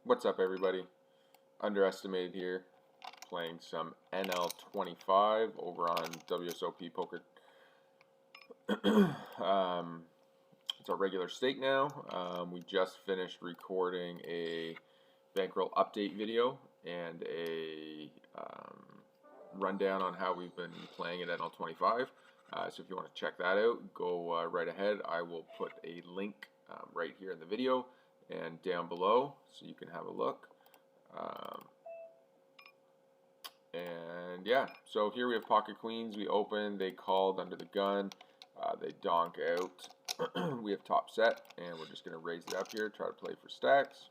What's up, everybody? Underestimated here, playing some NL25 over on WSOP Poker. It's our regular stake now. We just finished recording a bankroll update video and a rundown on how we've been playing at NL25. So if you want to check that out, go right ahead. I will put a link right here in the video and down below so you can have a look. And yeah, so here we have pocket queens. We open, they called under the gun, they donk out. We have top set, and we're just going to raise it up here, try to play for stacks.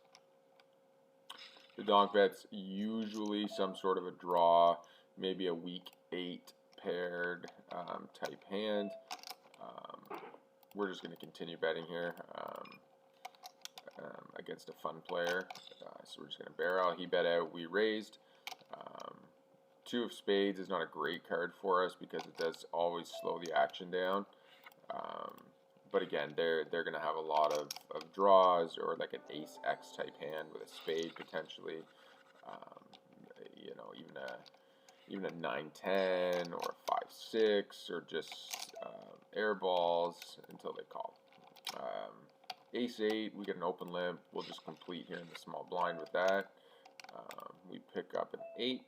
The donk bet's usually some sort of a draw, maybe a weak 8 paired type hand. We're just going to continue betting here against a fun player. So we're just going to barrel. He bet out, we raised. Two of spades is not a great card for us because it does always slow the action down. But again, they're going to have a lot of draws, or like an ace X type hand with a spade potentially. You know, even a 9-10 or a 5-6, or just air balls until they call. Ace 8, we get an open limp. We'll just complete here in the small blind with that. We pick up an 8.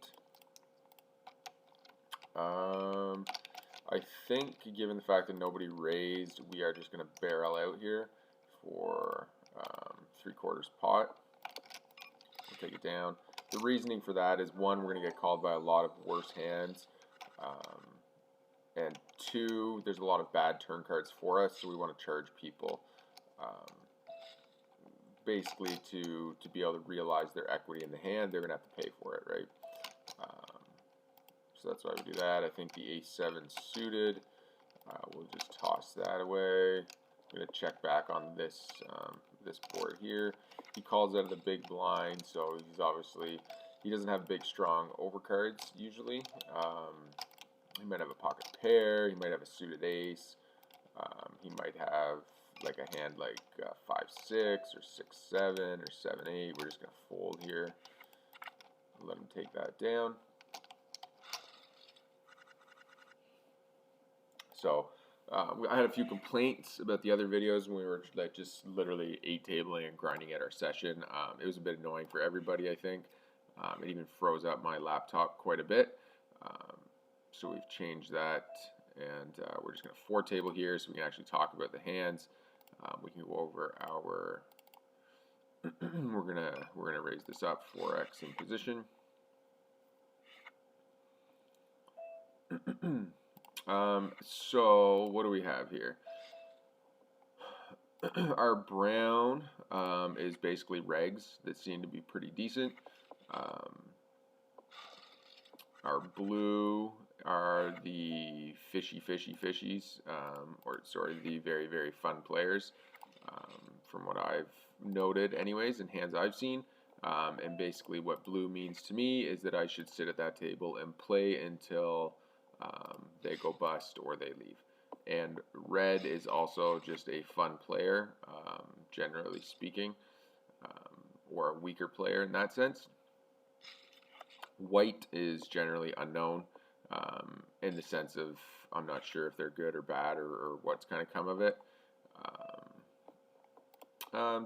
I think, given the fact that nobody raised, we are just going to barrel out here for 3/4 pot. We'll take it down. The reasoning for that is, one, we're going to get called by a lot of worse hands, and two, there's a lot of bad turn cards for us, so we want to charge people basically to be able to realize their equity in the hand. They're going to have to pay for it, right? So that's why we do that. I think the ace 7 suited. We'll just toss that away. I'm going to check back on this this board here. He calls out of the big blind, so he's obviously, he doesn't have big strong overcards usually. He might have a pocket pair. He might have a suited ace. He might have like a hand like 5-6 or 6-7 or 7-8. We're just going to fold here. Let him take that down. So I had a few complaints about the other videos when we were like just literally 8-tabling and grinding at our session. It was a bit annoying for everybody, I think. It even froze up my laptop quite a bit. So we've changed that, and we're just going to 4-table here so we can actually talk about the hands. We can go over our we're gonna raise this up 4x in position. So what do we have here? Our brown is basically regs that seem to be pretty decent. Our blue are the fishies, or sorry, the very, very fun players, from what I've noted anyways, in hands I've seen. And basically what blue means to me is that I should sit at that table and play until they go bust or they leave. And red is also just a fun player, generally speaking, or a weaker player in that sense. White is generally unknown, in the sense of I'm not sure if they're good or bad, or what's kind of come of it.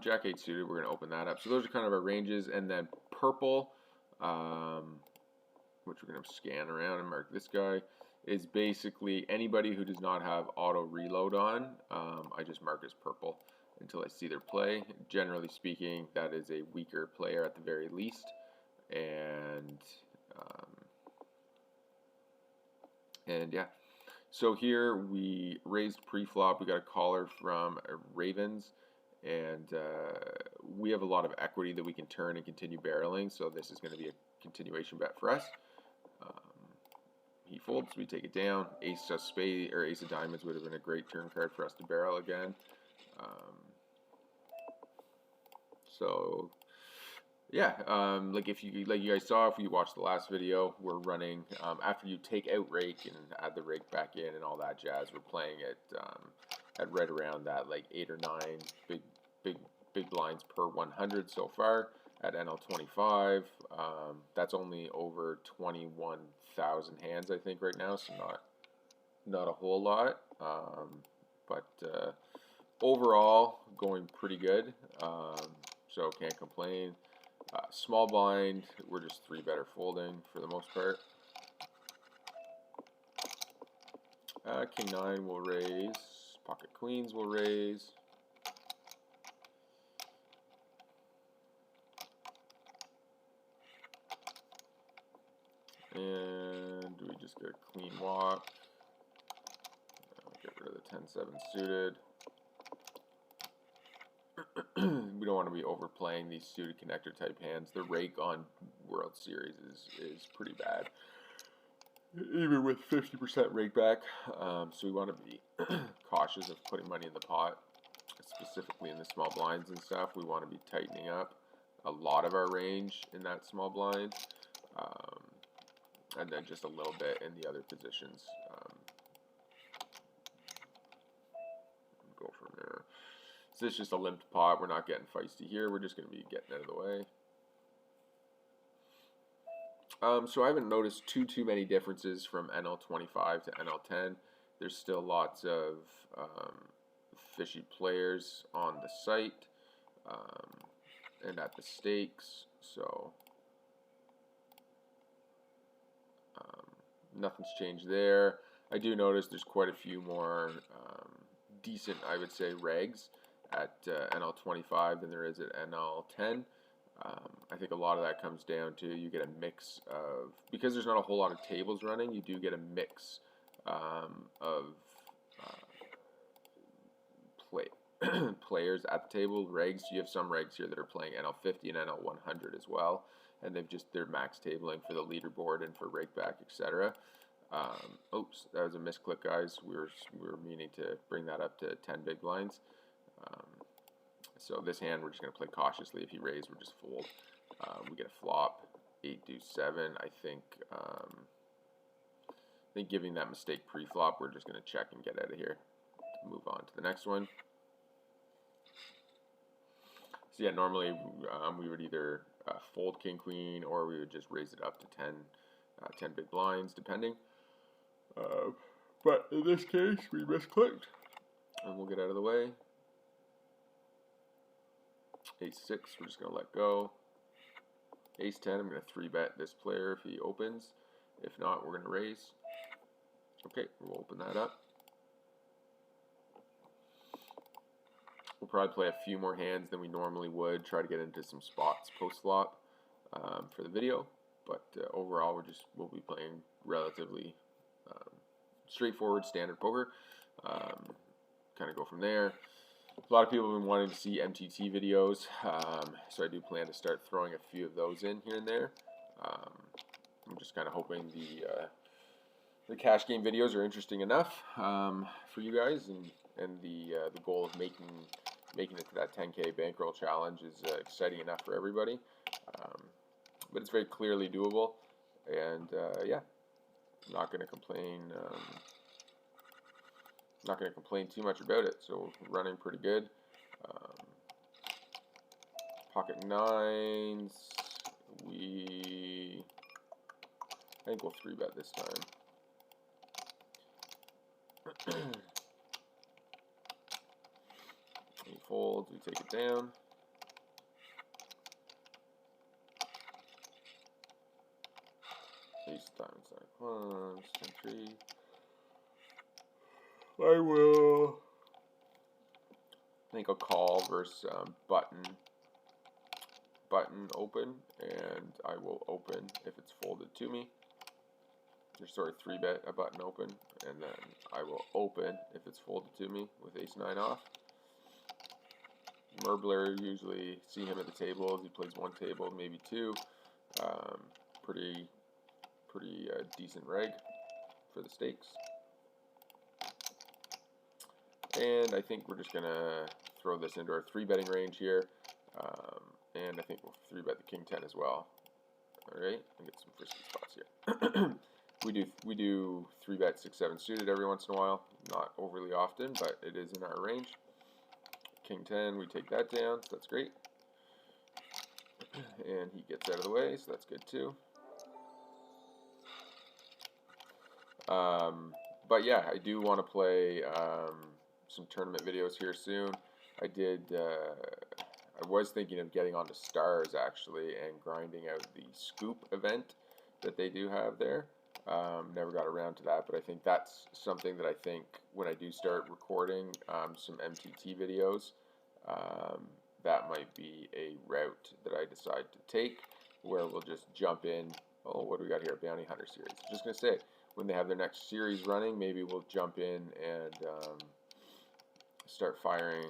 Jack 8 suited, we're going to open that up. So those are kind of our ranges. And then purple, which we're going to scan around and mark this guy, is basically anybody who does not have auto reload on. I just mark as purple until I see their play. Generally speaking, that is a weaker player at the very least. And yeah, so here we raised pre-flop. We got a caller from Ravens, and we have a lot of equity that we can turn and continue barreling, so this is going to be a continuation bet for us. He folds, we take it down. Ace of spade or ace of diamonds would have been a great turn card for us to barrel again. So yeah, like you guys saw, if you watched the last video, we're running after you take out rake and add the rake back in and all that jazz. We're playing at right around that like 8 or 9 big blinds per 100 so far. at NL25. That's only over 21,000 hands, I think, right now, so not a whole lot. But overall, going pretty good. So can't complain. Small blind, we're just 3-better folding for the most part. King 9 will raise. Pocket queens will raise. And we just get a clean walk. Get rid of the 10-7 suited. We don't want to be overplaying these suited connector type hands. The rake on World Series is pretty bad, even with 50% rake back. So we want to be cautious of putting money in the pot, specifically in the small blinds and stuff. We want to be tightening up a lot of our range in that small blind, and then just a little bit in the other positions. Go from there. So it's just a limped pot. We're not getting feisty here. We're just going to be getting out of the way. So I haven't noticed too many differences from NL25 to NL10. There's still lots of fishy players on the site and at the stakes. So nothing's changed there. I do notice there's quite a few more decent, I would say, regs at NL25 than there is at NL10. I think a lot of that comes down to you get a mix of, because there's not a whole lot of tables running, you do get a mix of players at the table. Regs, you have some regs here that are playing NL50 and NL100 as well, and they're max tabling for the leaderboard and for rakeback, etc. Oops, that was a misclick, guys. We were meaning to bring that up to 10 big blinds. So this hand, we're just going to play cautiously. If he raises, we're just fold. We get a flop, 8 deuce 7. I think giving that mistake pre-flop, we're just going to check and get out of here. Move on to the next one. So yeah, normally we would either fold king queen, or we would just raise it up to 10 big blinds, depending. But in this case, we misclicked, and we'll get out of the way. Ace 6, we're just going to let go. Ace 10, I'm going to 3-bet this player if he opens. If not, we're going to raise. Okay, we'll open that up. We'll probably play a few more hands than we normally would, try to get into some spots post-flop for the video. But overall, we'll be playing relatively straightforward, standard poker. Kind of go from there. A lot of people have been wanting to see MTT videos, so I do plan to start throwing a few of those in here and there. I'm just kind of hoping the cash game videos are interesting enough for you guys, and the goal of making it to that 10K bankroll challenge is exciting enough for everybody. But it's very clearly doable, and yeah, I'm not going to complain. Not going to complain too much about it. So running pretty good. Pocket nines. I think we'll 3-bet this time. He folds. We take it down. Ace diamonds, 1, 3. I think I'll call versus button open, and I will open if it's folded to me. Or sorry, 3-bet a button open, and then I will open if it's folded to me with Ace 9 off. Merbler, usually see him at the table. He plays 1 table, maybe 2. Pretty decent reg for the stakes. And I think we're just going to throw this into our 3-betting range here. And I think we'll 3-bet the king 10 as well. Alright, and get some frisky spots here. we do 3-bet 6-7 suited every once in a while. Not overly often, but it is in our range. King 10, we take that down, so that's great. And he gets out of the way, so that's good too. But yeah, I do want to play some tournament videos here soon. I was thinking of getting onto Stars actually and grinding out the Scoop event that they do have there. Never got around to that, but I think that's something that I think when I do start recording some MTT videos, that might be a route that I decide to take, where we'll just jump in. Oh, what do we got here? Bounty Hunter series. I'm just going to say, when they have their next series running, maybe we'll jump in and start firing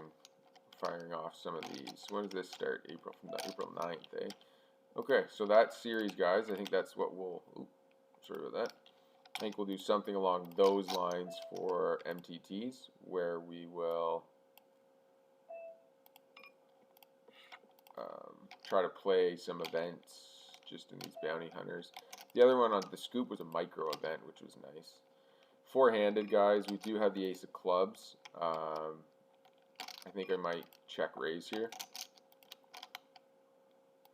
off some of these. When does this start? April 9th, eh? Okay, so that series, guys, I think that's what we'll... Oops, sorry about that. I think we'll do something along those lines for MTTs, where we will try to play some events just in these bounty hunters. The other one on the Scoop was a micro event, which was nice. Four-handed, guys, we do have the Ace of Clubs. I think I might check raise here,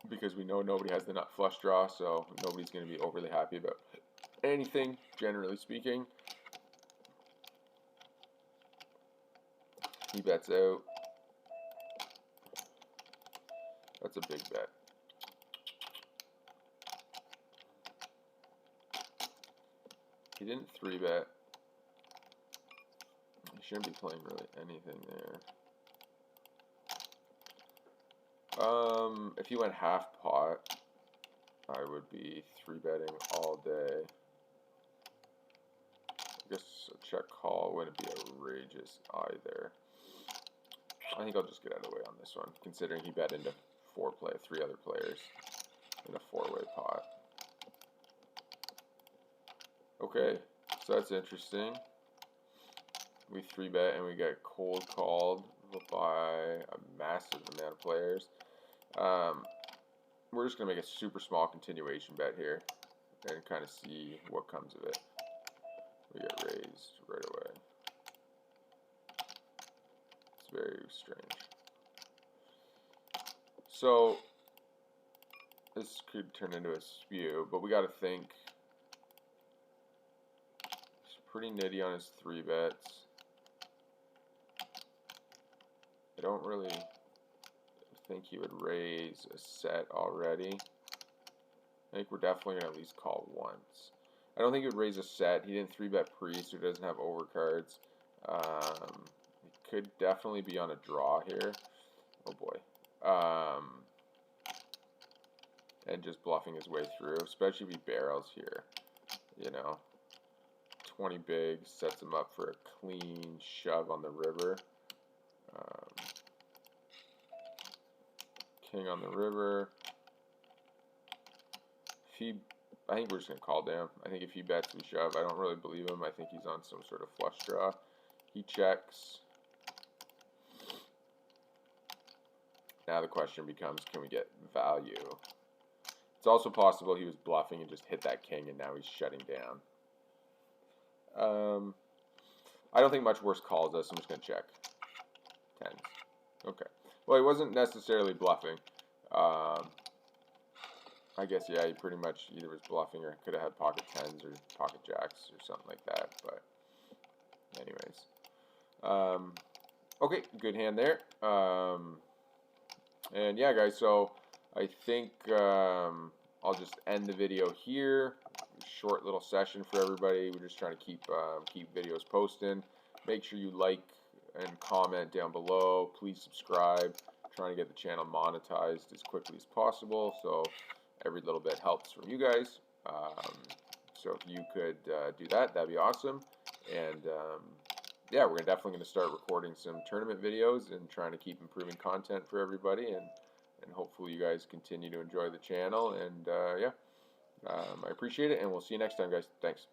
because we know nobody has the nut flush draw, so nobody's going to be overly happy about anything, generally speaking. He bets out. That's a big bet. He didn't 3-bet. He shouldn't be playing really anything there. If he went half pot, I would be 3-betting all day. I guess a check call wouldn't be outrageous either. I think I'll just get out of the way on this one, considering he bet into three other players in a 4-way pot. Okay, so that's interesting. We 3-bet and we get cold called by a massive amount of players. We're just going to make a super small continuation bet here and kind of see what comes of it. We get raised right away. It's very strange. So this could turn into a spew, but we got to think. He's pretty nitty on his 3-bets. I don't really think he would raise a set already. I think we're definitely going to at least call once. I don't think he would raise a set. He didn't 3-bet pre, so he doesn't have overcards. He could definitely be on a draw here. Oh boy. And just bluffing his way through, especially if he barrels here. You know, 20 big sets him up for a clean shove on the river. King on the river. I think we're just going to call down. I think if he bets, we shove. I don't really believe him. I think he's on some sort of flush draw. He checks. Now the question becomes, can we get value? It's also possible he was bluffing and just hit that king and now he's shutting down. I don't think much worse calls us. I'm just going to check. Tens. Okay. Well, he wasn't necessarily bluffing. I guess, yeah, he pretty much either was bluffing or could have had pocket tens or pocket jacks or something like that. But anyways. Okay, good hand there. And yeah, guys, so I think I'll just end the video here. Short little session for everybody. We're just trying to keep videos posting. Make sure you like and comment down below. Please subscribe. Trying to get the channel monetized as quickly as possible, so every little bit helps from you guys. So if you could do that, that'd be awesome. And yeah, we're definitely going to start recording some tournament videos and trying to keep improving content for everybody, and hopefully you guys continue to enjoy the channel. And yeah, I appreciate it, and we'll see you next time, guys. Thanks.